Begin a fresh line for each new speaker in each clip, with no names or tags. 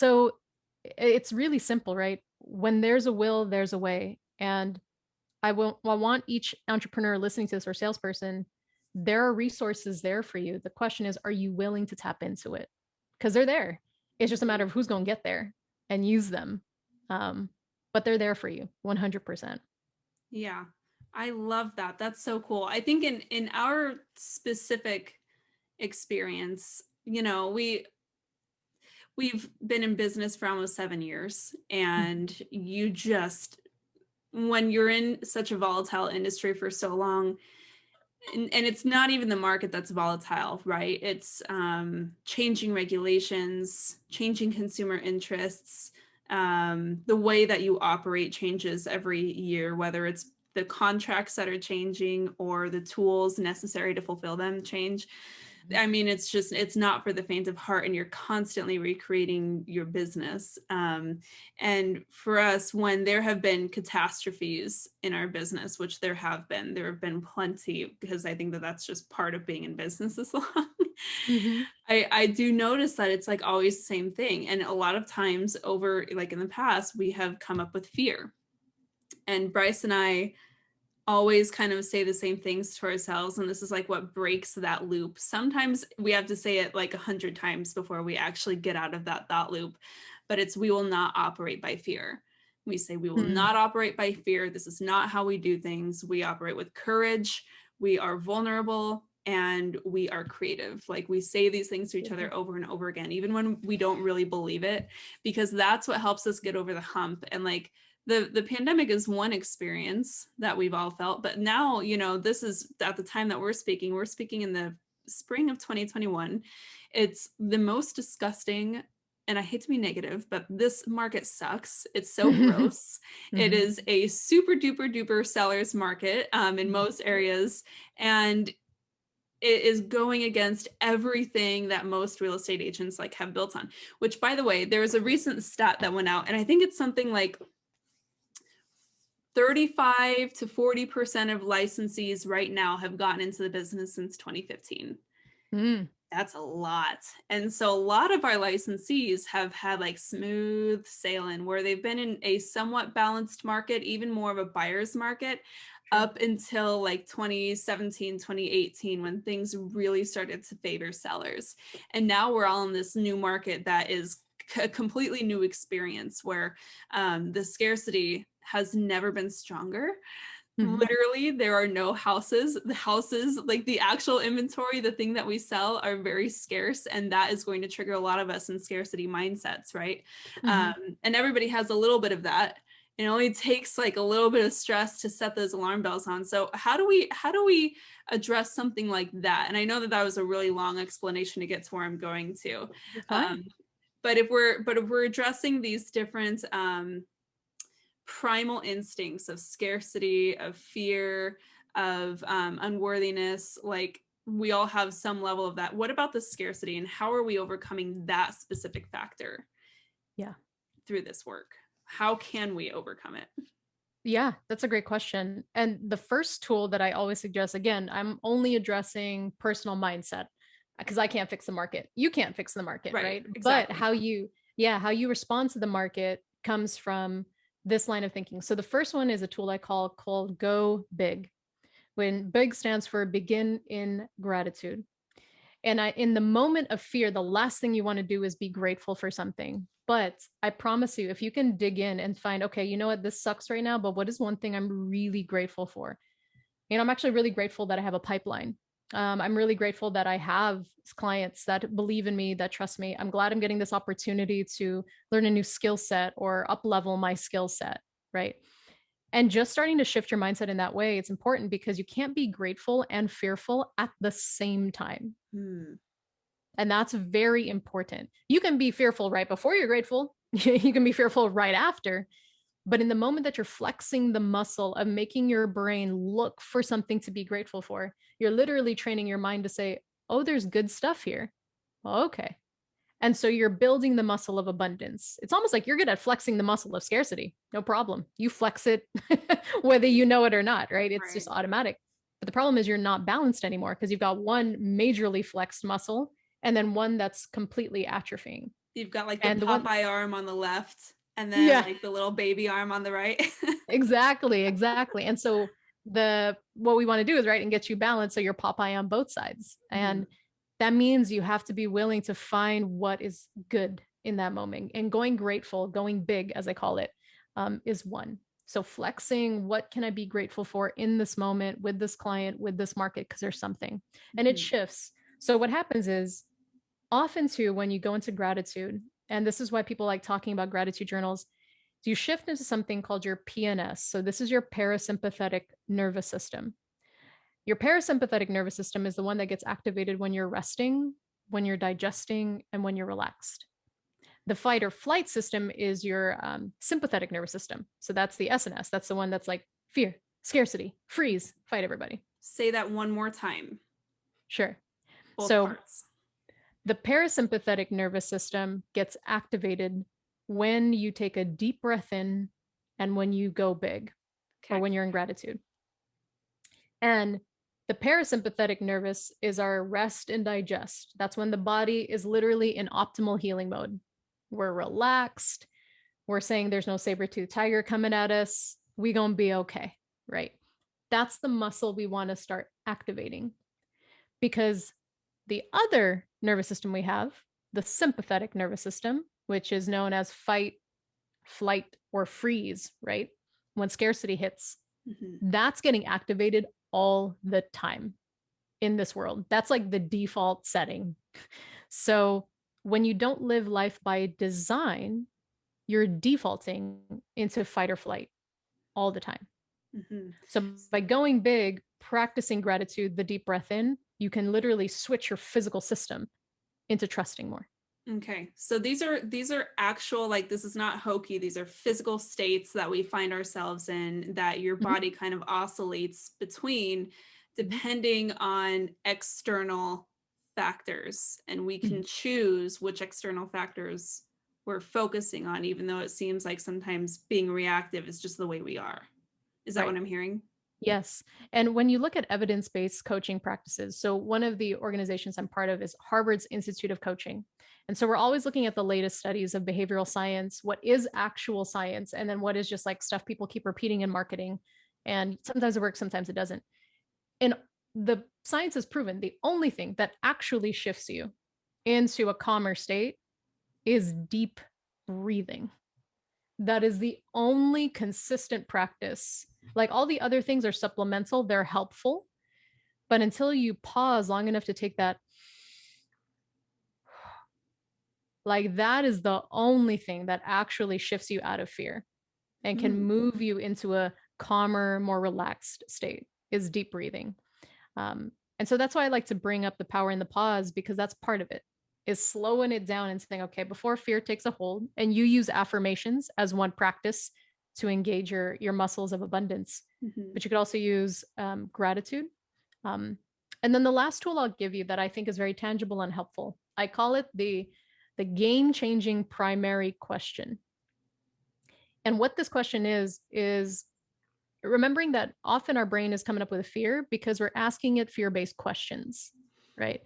So it's really simple, right? When there's a will, there's a way. And I want each entrepreneur listening to this or salesperson, there are resources there for you. The question is, are you willing to tap into it? Because they're there. It's just a matter of who's going to get there and use them. Um, but they're there for you 100%.
Yeah, I love that. That's so cool. I think in our specific experience, you know, we've been in business for almost 7 years, and you just, when you're in such a volatile industry for so long, and it's not even the market that's volatile, right? It's changing regulations, changing consumer interests. The way that you operate changes every year, whether it's the contracts that are changing or the tools necessary to fulfill them change. I mean, it's not for the faint of heart, and you're constantly recreating your business. And for us, when there have been catastrophes in our business, which there have been plenty, because I think that that's just part of being in business this long.
Mm-hmm.
I do notice that it's like always the same thing. And a lot of times over, like in the past, we have come up with fear. And Bryce and I always kind of say the same things to ourselves, and this is like what breaks that loop. Sometimes we have to say it like 100 times before we actually get out of that thought loop, but it's, we will not operate by fear. We say we will
Mm-hmm.
not operate by fear. This is not how we do things. We operate with courage, we are vulnerable, and we are creative. Like, we say these things to each other
Beautiful.
over and over again, even when we don't really believe it, because that's what helps us get over the hump. And like, the pandemic is one experience that we've all felt, but now, you know, this is at the time that we're speaking in the spring of 2021. It's the most disgusting, and I hate to be negative, but this market sucks. It's so gross. It
Mm-hmm.
is a super duper duper seller's market in most areas, and it is going against everything that most real estate agents like have built on. Which, by the way, there was a recent stat that went out, and I think it's something like 35 to 40% of licensees right now have gotten into the business since 2015.
Mm-hmm.
That's a lot. And so a lot of our licensees have had like smooth sailing, where they've been in a somewhat balanced market, even more of a buyer's market,
Sure.
up until like 2017, 2018, when things really started to favor sellers. And now we're all in this new market that is a completely new experience, where the scarcity has never been stronger.
Mm-hmm.
Literally, there are no houses. The houses, like the actual inventory, the thing that we sell, are very scarce, and that is going to trigger a lot of us in scarcity mindsets, right?
Mm-hmm.
And everybody has a little bit of that. It only takes like a little bit of stress to set those alarm bells on. So how do we address something like that? And I know that that was a really long explanation to get to where I'm going to.
You're fine.
Um, but if we're addressing these different primal instincts of scarcity, of fear, of unworthiness, like we all have some level of that. What about the scarcity, and how are we overcoming that specific factor
Yeah.
through this work? How can we overcome it?
Yeah, that's a great question. And the first tool that I always suggest, again, I'm only addressing personal mindset because I can't fix the market. You can't fix the market,
Right,
right? But
exactly.
how you, yeah, how you respond to the market comes from this line of thinking. So the first one is a tool I called Go Big. When big stands for begin in gratitude. And in the moment of fear, the last thing you want to do is be grateful for something. But I promise you, if you can dig in and find, okay, you know what, this sucks right now, but what is one thing I'm really grateful for? You know, I'm actually really grateful that I have a pipeline. I'm really grateful that I have clients that believe in me, that trust me. I'm glad I'm getting this opportunity to learn a new skill set or up level my skill set, right? And just starting to shift your mindset in that way, it's important because you can't be grateful and fearful at the same time.
Hmm.
And that's very important. You can be fearful right before you're grateful, you can be fearful right after. But in the moment that you're flexing the muscle of making your brain look for something to be grateful for, you're literally training your mind to say, oh, there's good stuff here. Well, okay. And so you're building the muscle of abundance. It's almost like you're good at flexing the muscle of scarcity. No problem. You flex it whether you know it or not, right? It's just
Right.
automatic. But the problem is you're not balanced anymore because you've got one majorly flexed muscle and then one that's completely atrophying.
You've got like the
And the one,
Popeye arm on the left and then
yeah,
like the little baby arm on the right.
exactly, exactly. And so what we want to do is right and get you balanced so you're Popeye on both sides.
Mhm.
And that means you have to be willing to find what is good in that moment. And going grateful, going big, as I call it, is one. So flexing, what can I be grateful for in this moment with this client, with this market, because there's something. And it
Mhm.
shifts. So what happens is often too, when you go into gratitude, and this is why people like talking about gratitude journals, you shift into something called your PNS. So this is your parasympathetic nervous system. Your parasympathetic nervous system is the one that gets activated when you're resting, when you're digesting, and when you're relaxed. The fight or flight system is your sympathetic nervous system. So that's the SNS. That's the one that's like fear, scarcity, freeze, fight everybody.
Say that one more time.
Sure.
Both
So
parts.
the parasympathetic nervous system gets activated when you take a deep breath in and when you go big or
Okay.
when you're in gratitude. And the parasympathetic nervous is our rest and digest. That's when the body is literally in optimal healing mode. We're relaxed. We're saying there's no saber-toothed tiger coming at us. We gonna be okay, right? That's the muscle we want to start activating because the other nervous system we have, the sympathetic nervous system, which is known as fight, flight, or freeze, right? When scarcity hits,
Mhm.
that's getting activated all the time in this world. That's like the default setting. So when you don't live life by design, you're defaulting into fight or flight all the time.
Mhm.
So by going big, practicing gratitude, the deep breath in, you can literally switch your physical system into trusting more.
Okay. So these are actual, like, this is not hokey. These are physical states that we find ourselves in that your
Mhm,
body kind of oscillates between
mhm,
depending on external factors, and we
mhm.
can choose which external factors we're focusing on, even though it seems like sometimes being reactive is just the way we are. Is that what
Right.
I'm hearing?
Yes. And when you look at evidence based coaching practices, so one of the organizations I'm part of is Harvard's Institute of Coaching. And so we're always looking at the latest studies of behavioral science, what is actual science, and then what is just like stuff people keep repeating in marketing. And sometimes it works, sometimes it doesn't. And the science has proven the only thing that actually shifts you into a calmer state is deep breathing. That is the only consistent practice. Like all the other things are supplemental, they're helpful, but until you pause long enough to take that, like that is the only thing that actually shifts you out of fear and can
Mm.
move you into a calmer, more relaxed state is deep breathing. And so that's why I like to bring up the power in the pause because that's part of it is slowing it down and saying, okay, before fear takes a hold, and you use affirmations as one practice to engage your muscles of abundance.
Mhm.
But you could also use gratitude. Um, and then the last tool I'll give you that I think is very tangible and helpful, I call it the game changing primary question. And what this question is remembering that often our brain is coming up with a fear because we're asking it fear-based questions, right?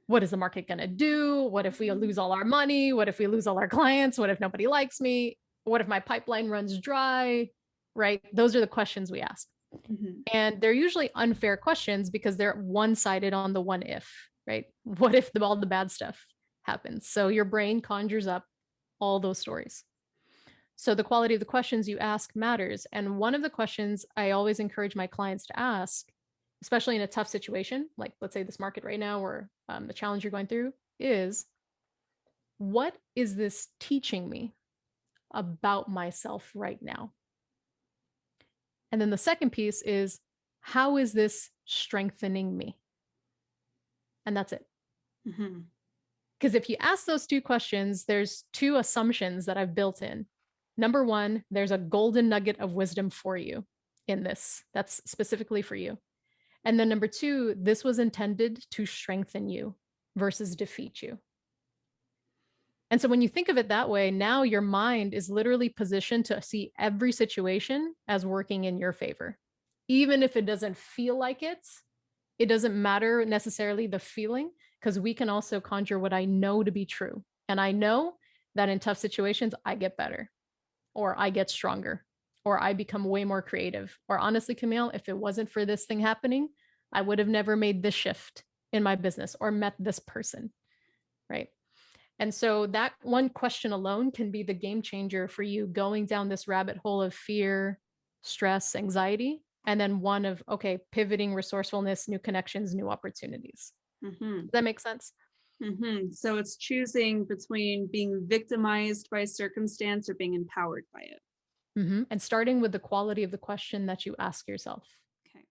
What is the market going to do? What if we lose all our money? What if we lose all our clients? What if nobody likes me? What if my pipeline runs dry? Right? Those are the questions we ask.
Mhm.
And they're usually unfair questions because they're one-sided on the what if, right? What if all the bad stuff happens? So your brain conjures up all those stories. So the quality of the questions you ask matters. And one of the questions I always encourage my clients to ask, especially in a tough situation, like let's say this market right now or the challenge you're going through, is what is this teaching me about myself right now? And then the second piece is how is this strengthening me? And that's it.
Mhm.
Because if you ask those two questions, there's two assumptions that I've built in. Number one, there's a golden nugget of wisdom for you in this that's specifically for you. And then number two, this was intended to strengthen you versus defeat you. And so when you think of it that way, now your mind is literally positioned to see every situation as working in your favor. Even if it doesn't feel like it doesn't matter necessarily the feeling, because we can also conjure what I know to be true. And I know that in tough situations, I get better, or I get stronger, or I become way more creative. Or honestly, Kamille, if it wasn't for this thing happening, I would have never made this shift in my business or met this person, right? And so that one question alone can be the game changer for you going down this rabbit hole of fear, stress, anxiety, and then one of, okay, pivoting, resourcefulness, new connections, new opportunities.
Mm-hmm.
Does that make sense?
Mm-hmm. So it's choosing between being victimized by circumstance or being empowered by it.
And starting with the quality of the question that you ask yourself.
Okay.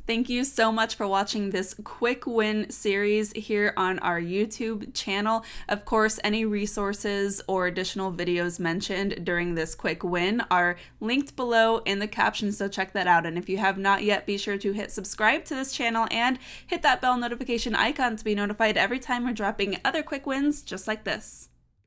Thank you so much for watching this quick win series here on our YouTube channel. Of course, any resources or additional videos mentioned during this quick win are linked below in the caption, so check that out. And if you have not yet, be sure to hit subscribe to this channel and hit that bell notification icon to be notified every time we're dropping other quick wins just like this.